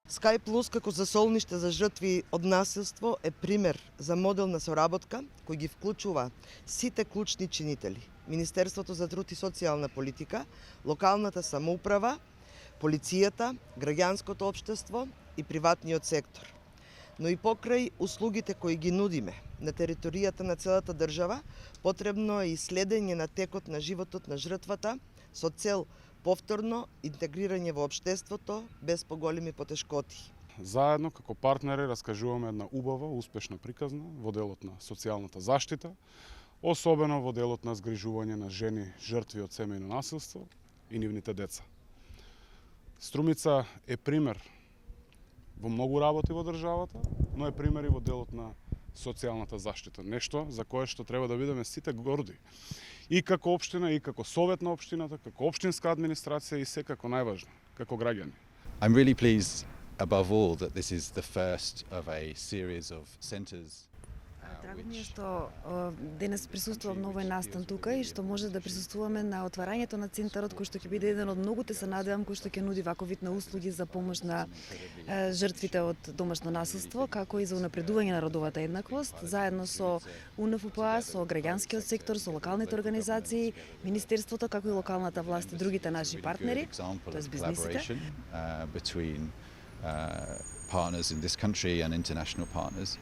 Sky Plus како засолниште за жртви од насилство е пример за модел на соработка кој ги вклучува сите клучни чинители: Министерството за труд и социјална политика, локалната самоуправа, полицијата, граѓанското општество и приватниот сектор. Но и покрај услугите кои ги нудиме на територијата на целата држава, потребно е и следење на текот на животот на жртвата со цел повторно интегрирање во општеството без поголеми потешкоти. Заедно како партнери раскажуваме една убава, успешна приказна во делот на социјалната заштита, особено во делот на згрижување на жени жртви од семејно насилство и нивните деца. Струмица е пример во многу работи во државата, но е пример и во делот на социјалната заштита. Нешто за кое што треба да бидеме сите горди. И како општина, и како совет на општината, како општинска администрација и секако најважно, како граѓани. I'm really pleased above all that this is the first of a series of centers. Драго ми е што денес присуствувам на овој настан тука и што може да присуствуваме на отварањето на центарот кој што ќе биде еден од многуте, се надевам, кој што ќе нуди ваков вид на услуги за помош на жртвите од домашно насилство, како и за унапредување на родовата еднаквост, заедно со УНФПА, со граѓанскиот сектор, со локалните организации, Министерството, како и локалната власт и другите наши партнери, тоест бизнисите. Between partners in this country and international partners.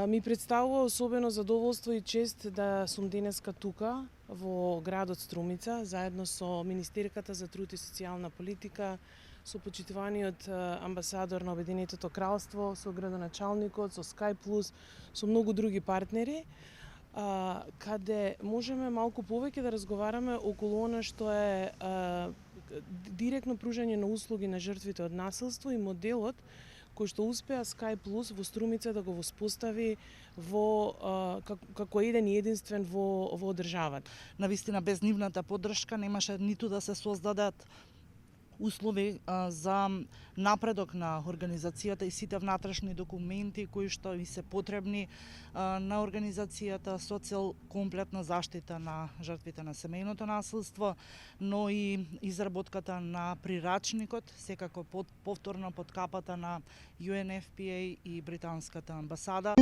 Ми представува особено задоволство и чест да сум денеска тука во градот Струмица, заедно со Министерката за труд и социјална политика, со почитуваниот амбасадор на Обединетото кралство, со градоначалникот, со Sky Plus, со многу други партнери, каде можеме малку повеќе да разговараме околу она што е директно пружање на услуги на жртвите од насилство и моделот кој што успеа Sky Plus во Струмица да го воспостави како еден и единствен во државата. Навистина без нивната поддршка немаше ниту да се создадат услови за напредок на организацијата и сите внатрешни документи кои што и се потребни на организацијата со цел комплетна заштита на жртвите на семејното насилство, но и изработката на прирачникот, секако повторно под капата на UNFPA и британската амбасада.